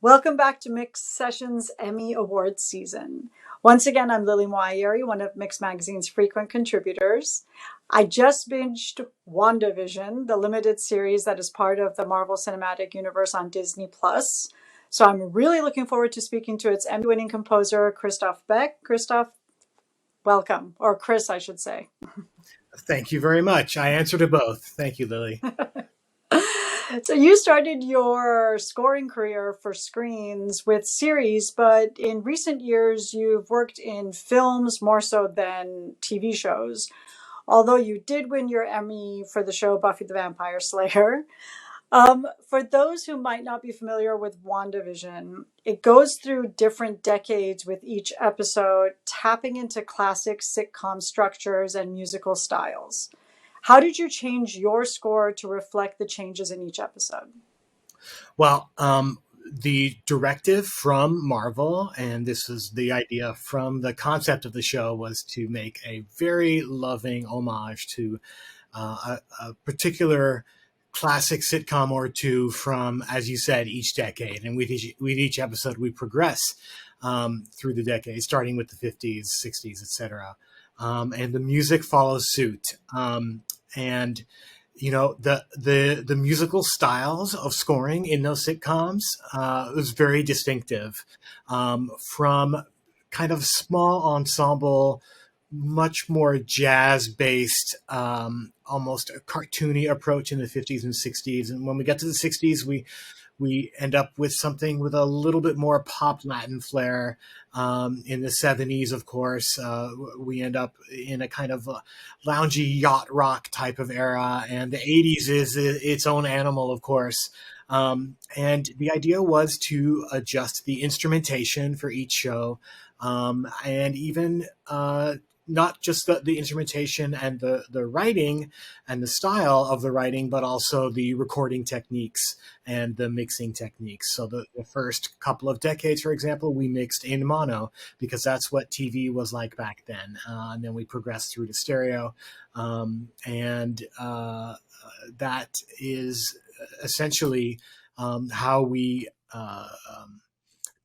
Welcome back to Mix Sessions Emmy Awards season. Once again, I'm Lily Moayeri, one of Mix Magazine's frequent contributors. I just binged WandaVision, the limited series that is part of the Marvel Cinematic Universe on Disney+. So I'm really looking forward to speaking to its Emmy-winning composer, Christophe Beck. Christophe, welcome. Or Chris, I should say. Thank you very much. I answer to both. Thank you, Lily. So you started your scoring career for screens with series, but in recent years, you've worked in films more so than TV shows. Although you did win your Emmy for the show Buffy the Vampire Slayer. For those who might not be familiar with WandaVision, it goes through different decades with each episode, tapping into classic sitcom structures and musical styles. How did you change your score to reflect the changes in each episode? Well, the directive from Marvel, and this is the idea from the concept of the show, was to make a very loving homage to a particular classic sitcom or two from, as you said, each decade. And with each episode, we progress through the decades, starting with the 50s, 60s, etc. And the music follows suit. And you know, the musical styles of scoring in those sitcoms was very distinctive, from kind of small ensemble, much more jazz based, almost a cartoony approach in the 50s and 60s. And when we get to the 60s, we end up with something with a little bit more pop Latin flair. In the 70s, of course, we end up in a kind of loungy yacht rock type of era. And the 80s is its own animal, of course. And the idea was to adjust the instrumentation for each show, and even not just the instrumentation and the writing and the style of the writing, but also the recording techniques and the mixing techniques. So the first couple of decades, for example, we mixed in mono because that's what TV was like back then. And then we progressed through to stereo. And that is essentially how we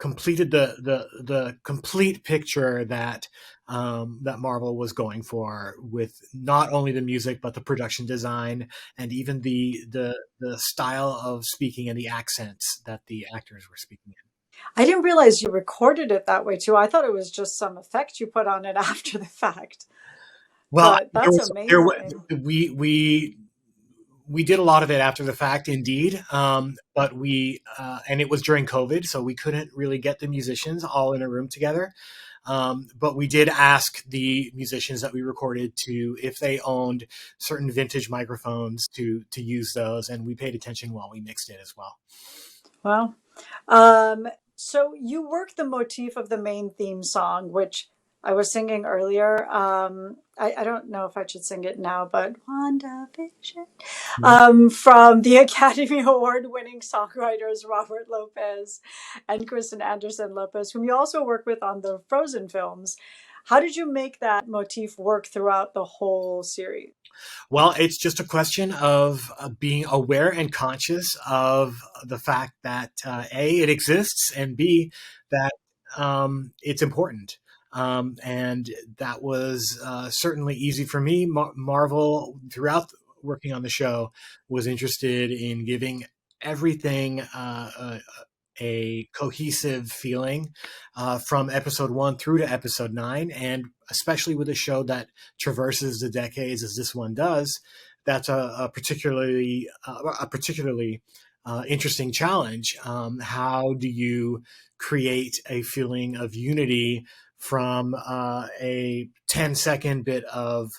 completed the complete picture that that Marvel was going for, with not only the music but the production design and even the style of speaking and the accents that the actors were speaking in. I didn't realize you recorded it that way too. I thought it was just some effect you put on it after the fact. Well, But that's amazing. We did a lot of it after the fact, indeed. But and it was during COVID, so we couldn't really get the musicians all in a room together. But we did ask the musicians that we recorded if they owned certain vintage microphones to use those, and we paid attention while we mixed it as well. Well, so you worked the motif of the main theme song, which I was singing earlier. I don't know if I should sing it now, but WandaVision, from the Academy Award-winning songwriters Robert Lopez and Kristen Anderson Lopez, whom you also work with on the Frozen films. How did you make that motif work throughout the whole series? Well, it's just a question of being aware and conscious of the fact that A, it exists, and B, that it's important. And that was certainly easy for me. Marvel, throughout working on the show, was interested in giving everything a cohesive feeling from episode 1 through to episode 9. And especially with a show that traverses the decades as this one does, that's a particularly interesting challenge. How do you create a feeling of unity from a 10-second bit of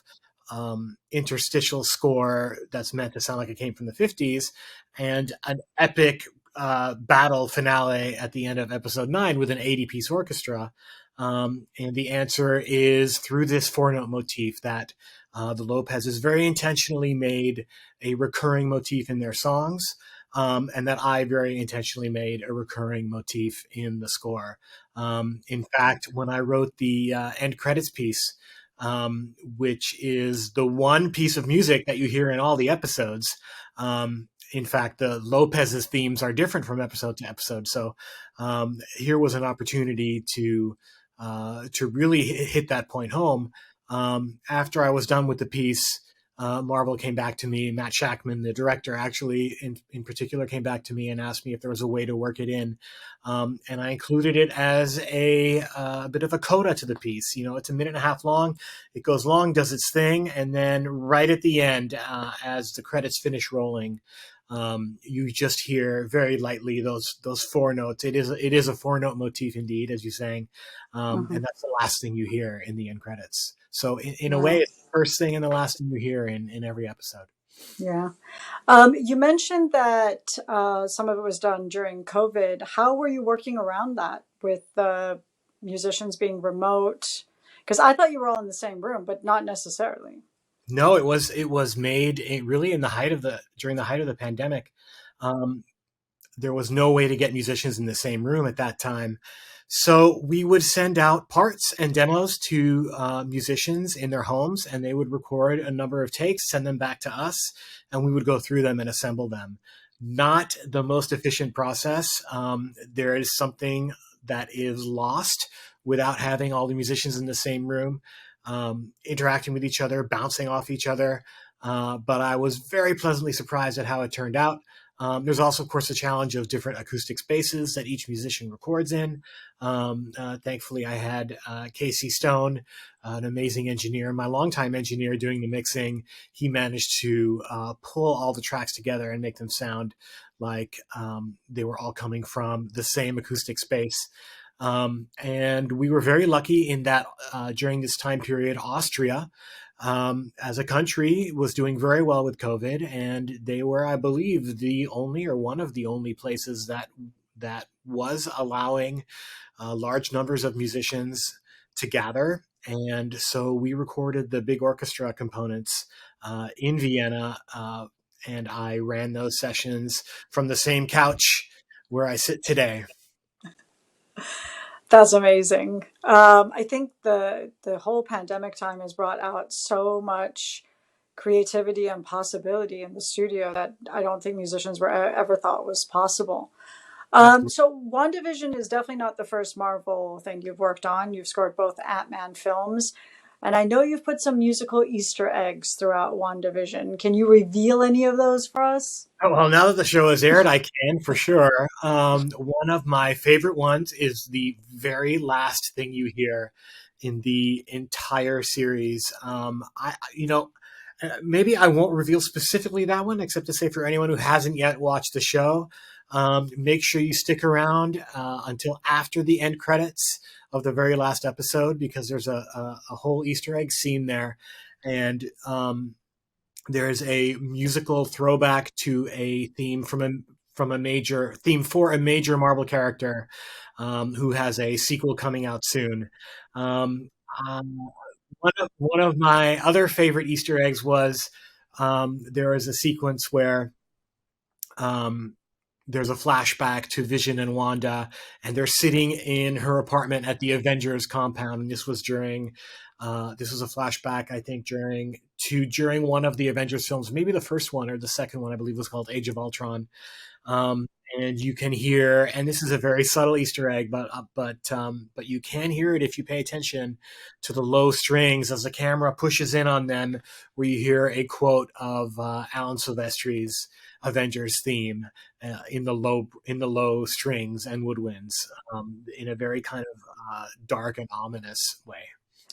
interstitial score that's meant to sound like it came from the 50s, and an epic battle finale at the end of episode 9 with an 80-piece orchestra? And the answer is through this 4-note motif that the Lopez's very intentionally made a recurring motif in their songs. And that I very intentionally made a recurring motif in the score. In fact, when I wrote the end credits piece, which is the one piece of music that you hear in all the episodes, in fact, the Lopez's themes are different from episode to episode. So here was an opportunity to really hit that point home. After I was done with the piece, Marvel came back to me. Matt Shackman, the director, actually in particular, came back to me and asked me if there was a way to work it in. And I included it as a bit of a coda to the piece. You know, it's a minute and a half long. It goes long, does its thing, and then right at the end, as the credits finish rolling, you just hear very lightly those four notes. It is a four note motif indeed, as you sang, Mm-hmm. and that's the last thing you hear in the end credits. So in a Yeah. way, it's the first thing and the last thing you hear in every episode. Yeah. You mentioned that some of it was done during COVID. How were you working around that with the musicians being remote? Because I thought you were all in the same room, but not necessarily. No, it was made really during the height of the pandemic. Um, there was no way to get musicians in the same room at that time. So we would send out parts and demos to musicians in their homes, and they would record a number of takes, send them back to us, and we would go through them and assemble them. Not the most efficient process. There is something that is lost without having all the musicians in the same room, interacting with each other, bouncing off each other. But I was very pleasantly surprised at how it turned out. There's also, of course, the challenge of different acoustic spaces that each musician records in. Thankfully, I had Casey Stone, an amazing engineer, my longtime engineer doing the mixing. He managed to pull all the tracks together and make them sound like they were all coming from the same acoustic space. And we were very lucky in that during this time period, Austria, as a country, was doing very well with COVID, and they were, I believe, the only or one of the only places that was allowing large numbers of musicians to gather. And so we recorded the big orchestra components in Vienna, and I ran those sessions from the same couch where I sit today. That's amazing. I think the whole pandemic time has brought out so much creativity and possibility in the studio that I don't think musicians were ever thought was possible. Absolutely. So WandaVision is definitely not the first Marvel thing you've worked on. You've scored both Ant-Man films, and I know you've put some musical Easter eggs throughout WandaVision. Can you reveal any of those for us? Oh, well, now that the show has aired, I can for sure. One of my favorite ones is the very last thing you hear in the entire series. Maybe I won't reveal specifically that one, except to say for anyone who hasn't yet watched the show, make sure you stick around until after the end credits of the very last episode, because there's a whole Easter egg scene there. And there's a musical throwback to a theme from a major theme for a major Marvel character who has a sequel coming out soon. Um, um, one of my other favorite Easter eggs was there is a sequence where um, there's a flashback to Vision and Wanda, and they're sitting in her apartment at the Avengers compound. And this was this was a flashback, I think, during one of the Avengers films, maybe the first one or the second one, I believe was called Age of Ultron. Um, and you can hear, and this is a very subtle Easter egg, but you can hear it if you pay attention to the low strings as the camera pushes in on them, where you hear a quote of Alan Silvestri's Avengers theme in the low strings and woodwinds, in a very kind of dark and ominous way.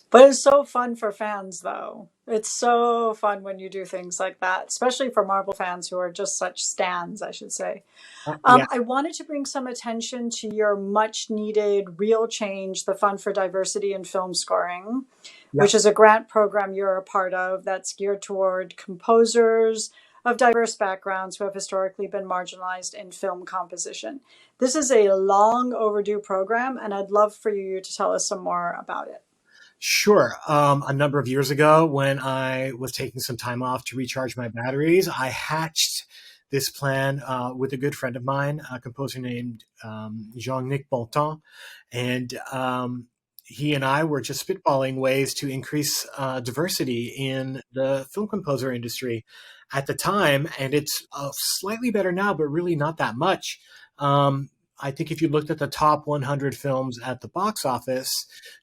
But it's so fun for fans, though. It's so fun when you do things like that, especially for Marvel fans who are just such stans, I should say. Yeah, I wanted to bring some attention to your much needed Real Change, the Fund for Diversity in Film Scoring, yeah. which is a grant program you're a part of that's geared toward composers of diverse backgrounds who have historically been marginalized in film composition. This is a long overdue program, and I'd love for you to tell us some more about it. Sure. A number of years ago, when I was taking some time off to recharge my batteries, I hatched this plan with a good friend of mine, a composer named Jean-Nic Bontemps. And he and I were just spitballing ways to increase diversity in the film composer industry. at the time, and it's slightly better now, but really not that much. I think if you looked at the top 100 films at the box office,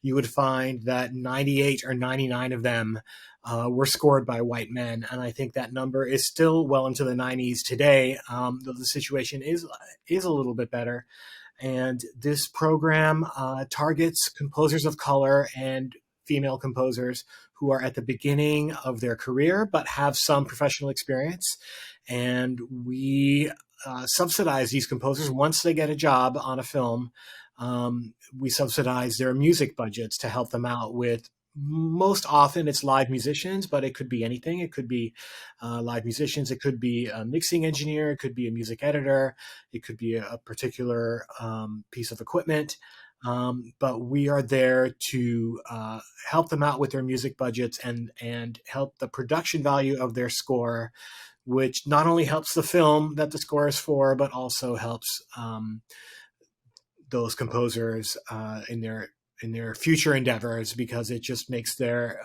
you would find that 98 or 99 of them were scored by white men, and I think that number is still well into the 90s today. Though the situation is a little bit better, and this program targets composers of color and female composers who are at the beginning of their career but have some professional experience, and we subsidize these composers once they get a job on a film. We subsidize their music budgets to help them out with, most often it's live musicians, but it could be anything. It could be live musicians. It could be a mixing engineer. It could be a music editor. It could be a particular piece of equipment. But we are there to help them out with their music budgets and help the production value of their score, which not only helps the film that the score is for, but also helps those composers in their future endeavors, because it just makes their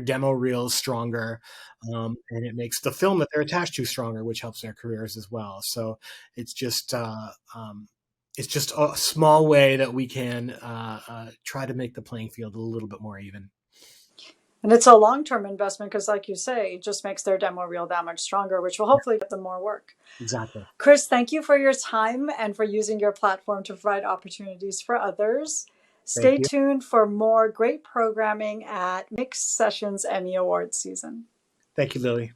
demo reels stronger, and it makes the film that they're attached to stronger, which helps their careers as well. So it's just a small way that we can try to make the playing field a little bit more even. And it's a long-term investment because, like you say, it just makes their demo reel that much stronger, which will hopefully get them more work. Exactly. Chris, thank you for your time and for using your platform to provide opportunities for others. Stay tuned for more great programming at Mixed Sessions Emmy Awards season. Thank you, Lily.